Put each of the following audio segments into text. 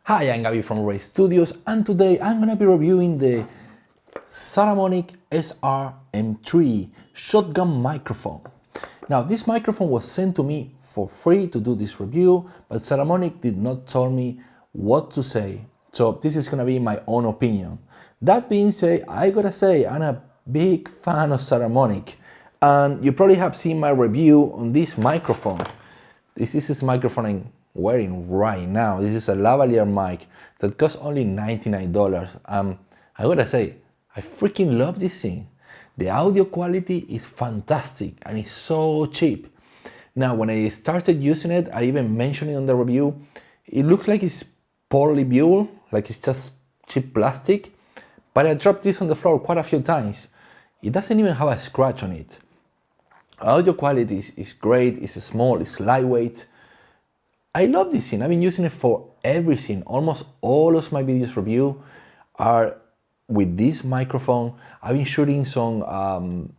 Hi, I'm Gabi from Ray Studios, and today I'm gonna be reviewing the Saramonic SR-M3 shotgun microphone. Now, this microphone was sent to me for free to do this review, but Saramonic did not tell me what to say, so this is gonna be my own opinion. That being said, I gotta say I'm a big fan of Saramonic, and you probably have seen my review on this microphone. This is this microphone I'm wearing right now. This is a lavalier mic that costs only $99. I gotta say, I freaking love this thing. The audio quality is fantastic and it's so cheap. Now, when I started using it, I even mentioned it on the review, it looks like it's poorly built, like it's just cheap plastic, but I dropped this on the floor quite a few times. It doesn't even have a scratch on it. Audio quality is great, it's small, it's lightweight. I love this thing. I've been using it for everything. Almost all of my videos review are with this microphone. I've been shooting some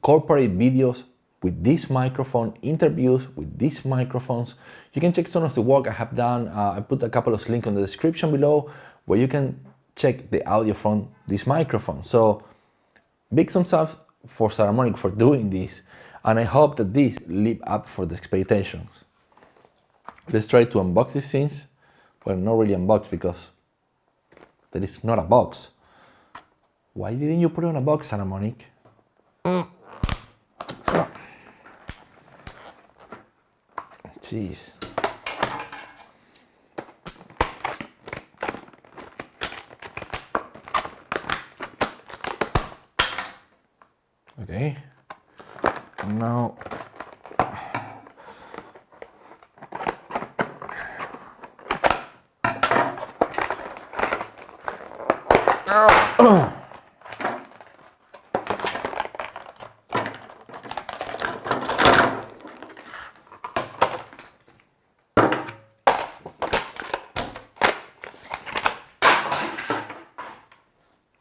corporate videos with this microphone, interviews with these microphones. You can check some of the work I have done. I put a couple of links in the description below where you can check the audio from this microphone. So big thumbs up for Saramonic for doing this, and I hope that this live up for the expectations. Let's try to unbox these things. Well, not really unbox because there is not a box. Why didn't you put it on a box, Saramonic? Jeez. Okay. And now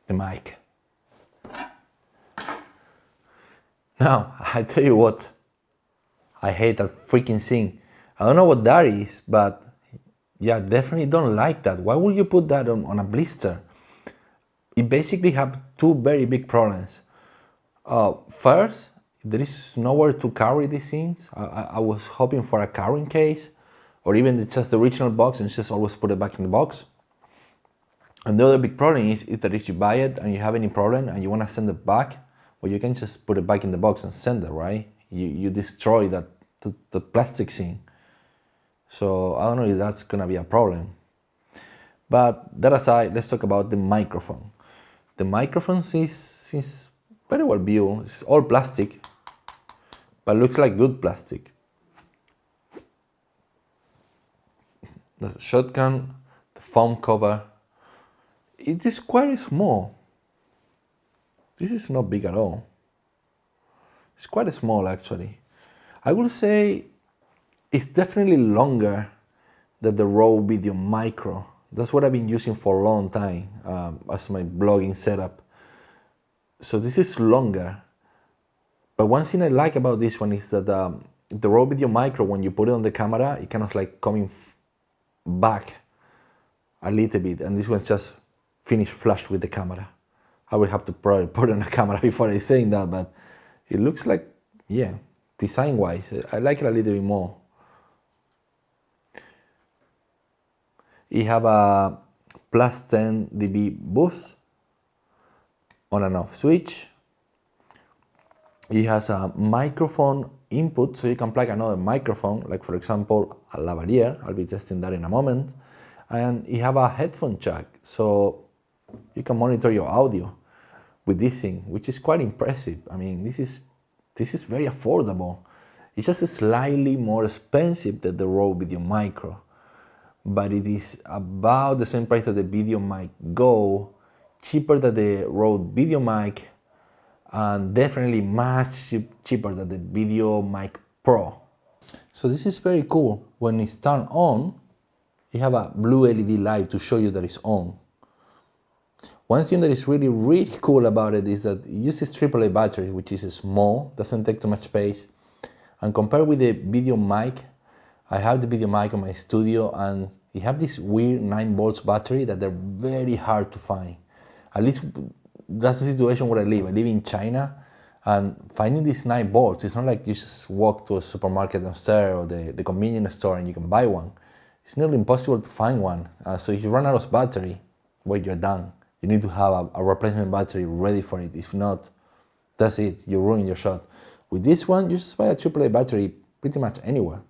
the mic. Now, I tell you what, I hate that freaking thing. I don't know what that is, but yeah, definitely don't like that. Why would you put that on a blister? It basically have two very big problems. First, there is nowhere to carry these things. I was hoping for a carrying case, or even just the original box and just always put it back in the box. And the other big problem is that if you buy it and you have any problem and you want to send it back, well, you can just put it back in the box and send it, right? You destroy the plastic thing. So I don't know if that's gonna be a problem. But that aside, let's talk about the microphone. The microphone is very well built. It's all plastic, but looks like good plastic. The shotgun, the foam cover, it is quite small. This is not big at all. It's quite small actually. I would say it's definitely longer than the Rode Video Micro. That's what I've been using for a long time as my blogging setup. So this is longer. But one thing I like about this one is that the Rode Video Micro, when you put it on the camera, it kind of like coming back a little bit, and this one's just finished flush with the camera. I will have to probably put it on the camera before I say that, but it looks like, yeah, design-wise, I like it a little bit more. You have a plus 10 dB boost, on and off switch. It has a microphone input, so you can plug another microphone, like for example, a lavalier. I'll be testing that in a moment. And you have a headphone jack, so you can monitor your audio with this thing, which is quite impressive. I mean, this is very affordable. It's just slightly more expensive than the Rode Video Micro, but it is about the same price that the Video Mic Go, cheaper than the Rode Video Mic, and definitely much cheaper than the Video Mic Pro. So this is very cool. When it's turned on, you have a blue LED light to show you that it's on. One thing that is really cool about it is that it uses AAA battery, which is small, doesn't take too much space. And compared with the video mic, I have the video mic on my studio and They have this weird 9 volts battery that they're very hard to find. At least that's the situation where I live. I live in China, and finding these 9 volts, it's not like you just walk to a supermarket downstairs or the convenience store and you can buy one. It's nearly impossible to find one. So if you run out of battery, well, you're done. You need to have a replacement battery ready for it. If not, that's it. You ruin your shot. With this one, you just buy a AAA battery pretty much anywhere.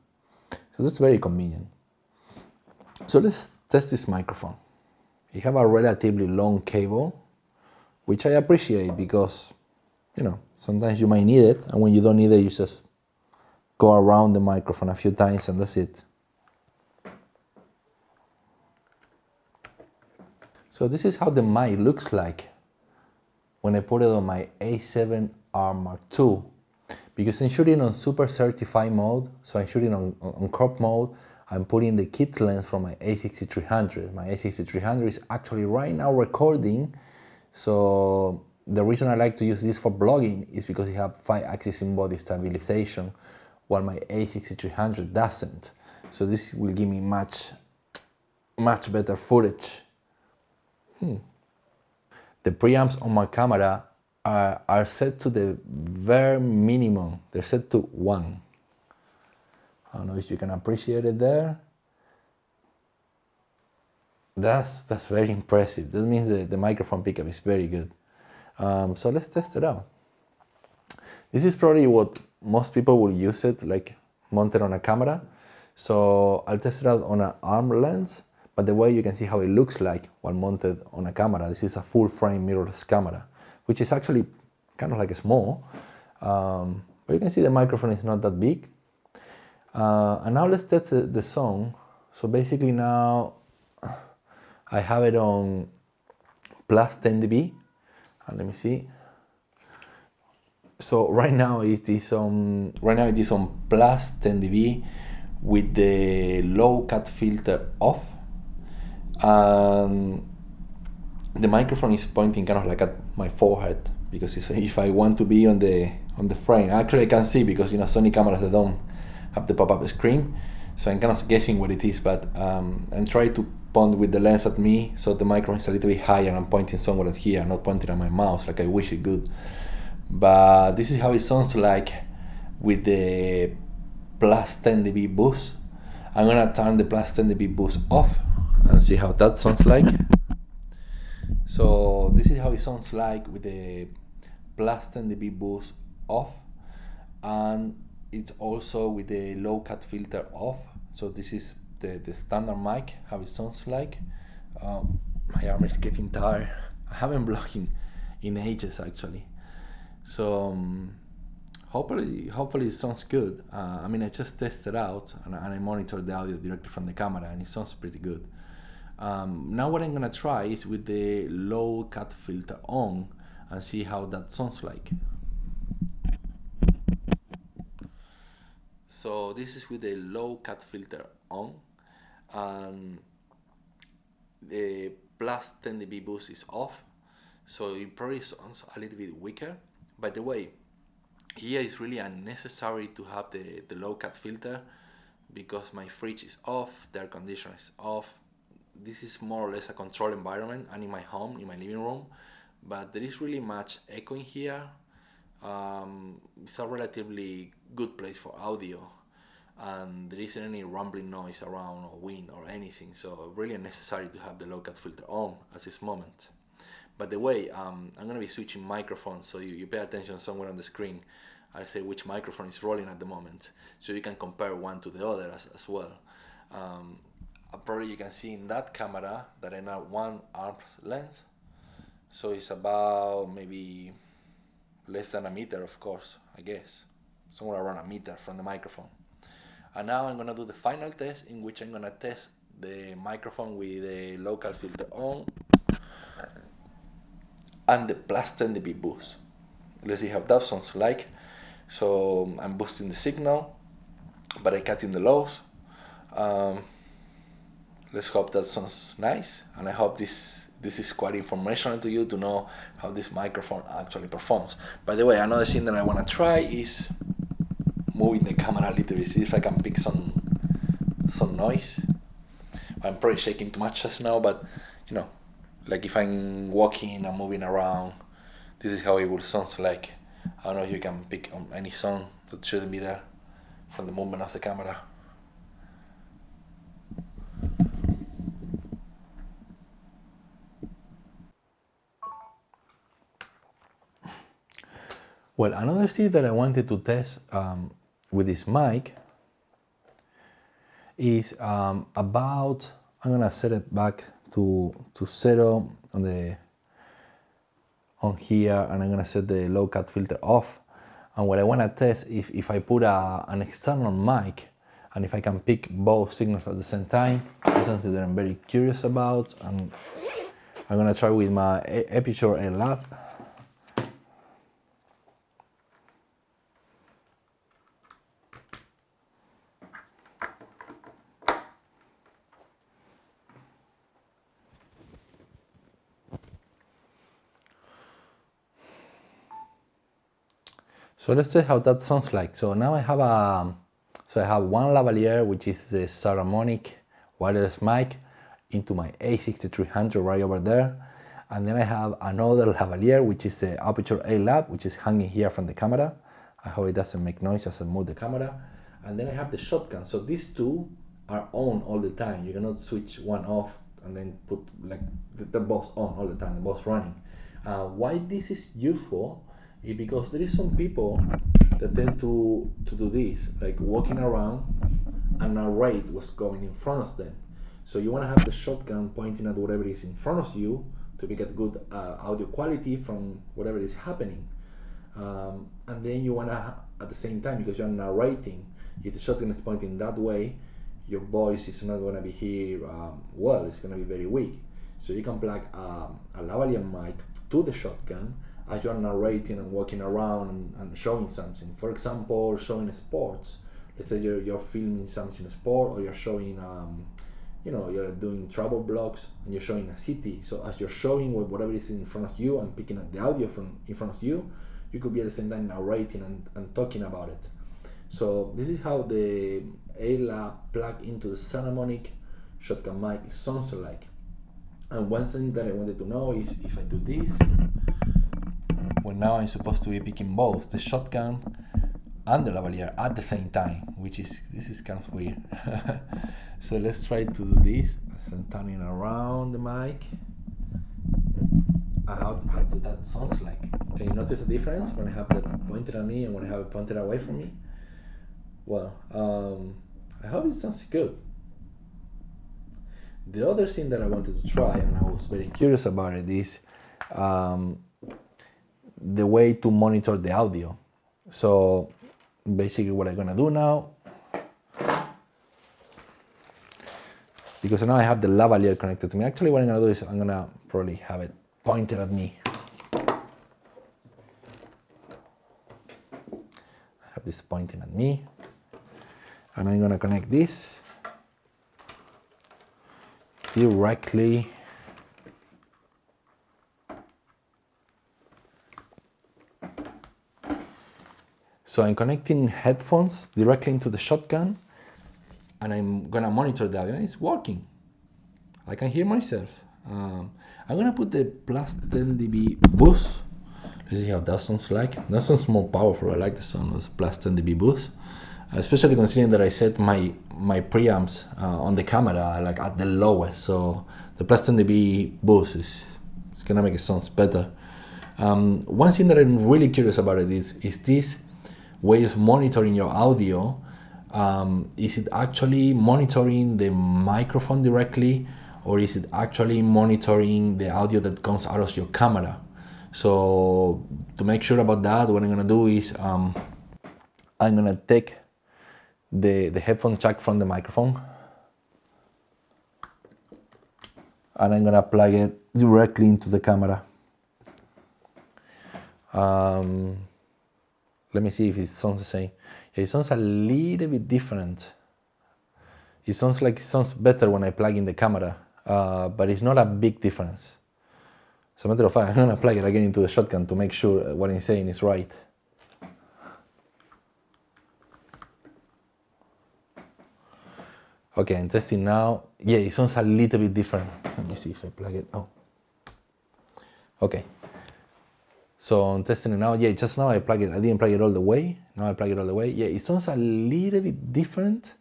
So that's very convenient. So let's test this microphone. You have a relatively long cable, which I appreciate because, you know, sometimes you might need it, and when you don't need it, you just go around the microphone a few times and that's it. So this is how the mic looks like when I put it on my A7R-M3, because I'm shooting on super certified mode, so I'm shooting on crop mode. I'm putting the kit lens from my A6300. My A6300 is actually right now recording, so the reason I like to use this for vlogging is because it has 5-axis in-body stabilization, while my A6300 doesn't. So this will give me much better footage. The preamps on my camera are set to the very minimum. They're set to 1. I don't know if you can appreciate it there. That's very impressive. That means the microphone pickup is very good. So let's test it out. This is probably what most people will use it, like mounted on a camera. So I'll test it out on an arm lens, but the way you can see how it looks like while mounted on a camera. This is a full frame mirrorless camera, which is actually kind of like a small, but you can see the microphone is not that big. And now let's test the sound. So basically now I have it on plus 10 dB, and let me see. So right now it is on plus 10 dB with the low cut filter off, and the microphone is pointing kind of like at my forehead, because if I want to be on the frame, actually I can see, because you know Sony cameras, they don't have the pop-up screen, so I'm kind of guessing what it is, but I'm trying to point with the lens at me, so the microphone is a little bit higher and I'm pointing somewhere at here, not pointing at my mouth like I wish it could. But this is how it sounds like with the plus 10 dB boost. I'm gonna turn the plus 10 dB boost off and see how that sounds like. So this is how it sounds like with the plus 10 dB boost off, and it's also with the low cut filter off. So this is the standard mic, how it sounds like. My arm is getting tired. I haven't vlogged in ages actually. So hopefully it sounds good. I mean, I just tested out and I monitored the audio directly from the camera, and it sounds pretty good. Now what I'm gonna try is with the low cut filter on and see how that sounds like. So this is with the low cut filter on, and the plus 10 dB boost is off, so it probably sounds a little bit weaker. By the way, here it's really unnecessary to have the low cut filter, because my fridge is off, the air conditioner is off. This is more or less a controlled environment, and in my home, in my living room, but there is really much echo in here. It's a relatively good place for audio, and there isn't any rumbling noise around or wind or anything, so really unnecessary to have the low cut filter on at this moment. By the way, I'm going to be switching microphones, so you pay attention somewhere on the screen. I'll say which microphone is rolling at the moment, so you can compare one to the other as well. Probably you can see in that camera that I now 1 arm's length, so it's about maybe less than a meter, of course, I guess, somewhere around a meter from the microphone. And now I'm gonna do the final test, in which I'm gonna test the microphone with the low cut filter on and the plus 10 dB boost. Let's see how that sounds like. So I'm boosting the signal, but I cut in the lows. Let's hope that sounds nice, and I hope this is quite informational to you to know how this microphone actually performs. By the way, another thing that I want to try is moving the camera a little bit, see if I can pick some noise. I'm probably shaking too much just now, but you know, like if I'm walking and moving around, this is how it will sound like. I don't know if you can pick on any sound that shouldn't be there from the movement of the camera. Well, another thing that I wanted to test with this mic is about, I'm gonna set it back to 0 on here, and I'm gonna set the low cut filter off. And what I wanna test if I put an external mic and if I can pick both signals at the same time. That's something that I'm very curious about, and I'm gonna try with my Aperture A Lav. So let's see how that sounds like. So now I have I have one lavalier, which is the Saramonic wireless mic, into my A6300 right over there. And then I have another lavalier, which is the Aperture A Lav, which is hanging here from the camera. I hope it doesn't make noise as I move the camera. And then I have the shotgun. So these two are on all the time. You cannot switch one off and then put like the both on all the time, the both running. Why this is useful is because there is some people that tend to do this, like walking around and narrate what's going in front of them. So you want to have the shotgun pointing at whatever is in front of you to get good audio quality from whatever is happening. And then you want to, at the same time, because you're narrating, if the shotgun is pointing that way, your voice is not going to be here well, it's going to be very weak. So you can plug a lavalier mic to the shotgun as you're narrating and walking around and showing something. For example, showing sports. Let's say you're filming something in sport, or you're showing, you're doing travel vlogs and you're showing a city. So as you're showing whatever is in front of you and picking up the audio from in front of you, you could be at the same time narrating and talking about it. So this is how the A-Lav plug into the Saramonic shotgun mic sounds like. And one thing that I wanted to know is if I do this, well, now I'm supposed to be picking both the shotgun and the lavalier at the same time, this is kind of weird. So let's try to do this as I'm turning around the mic. How that sounds like. Can you notice the difference when I have it pointed at me and when I have it pointed away from me? Well, I hope it sounds good. The other thing that I wanted to try, and I was very curious about it, is the way to monitor the audio. So basically what I'm gonna do now, because now I have the lavalier connected to me, actually what I'm gonna do is I'm gonna probably have it pointed at me. I have this pointing at me, and I'm gonna connect this directly So I'm connecting headphones directly into the shotgun, and I'm gonna monitor the audio. It's working. I can hear myself. I'm gonna put the plus 10 dB boost. Let's see how that sounds like. That sounds more powerful. I like the sound of plus 10 dB boost, especially considering that I set my preamps on the camera like at the lowest. So the plus 10 dB boost is gonna make it sound better. One thing that I'm really curious about it is this way of monitoring your audio. Is it actually monitoring the microphone directly, or is it actually monitoring the audio that comes out of your camera? So to make sure about that, what I'm gonna do is I'm gonna take the headphone jack from the microphone, and I'm gonna plug it directly into the camera. Let me see if it sounds the same. Yeah, it sounds a little bit different. It sounds better when I plug in the camera, but it's not a big difference. As a matter of fact, I'm gonna plug it again into the shotgun to make sure what I'm saying is right. Okay, I'm testing now. Yeah, it sounds a little bit different. Let me see if I plug it. Oh, okay. So I'm testing it now. Yeah, just now I plug it. I didn't plug it all the way. Now I plug it all the way. Yeah, it sounds a little bit different,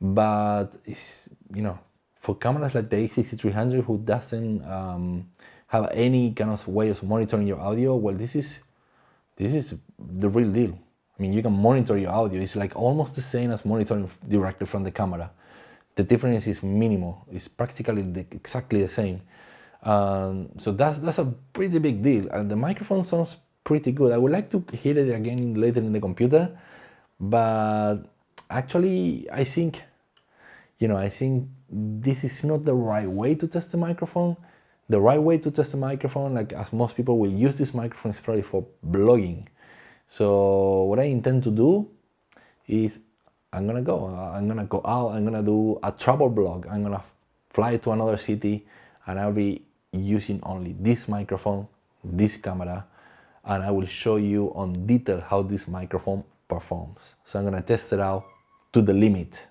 but it's, you know, for cameras like the A6300 who doesn't have any kind of way of monitoring your audio, well, this is the real deal. I mean, you can monitor your audio. It's like almost the same as monitoring directly from the camera. The difference is minimal. It's practically exactly the same. So that's a pretty big deal. And the microphone sounds pretty good. I would like to hear it again later in the computer, but actually I think this is not the right way to test the microphone. The right way to test the microphone, like as most people will use this microphone, is probably for blogging. So what I intend to do is I'm gonna go out, I'm gonna do a travel blog. I'm gonna fly to another city and I'll be using only this microphone, this camera, and I will show you on detail how this microphone performs. So I'm gonna test it out to the limit.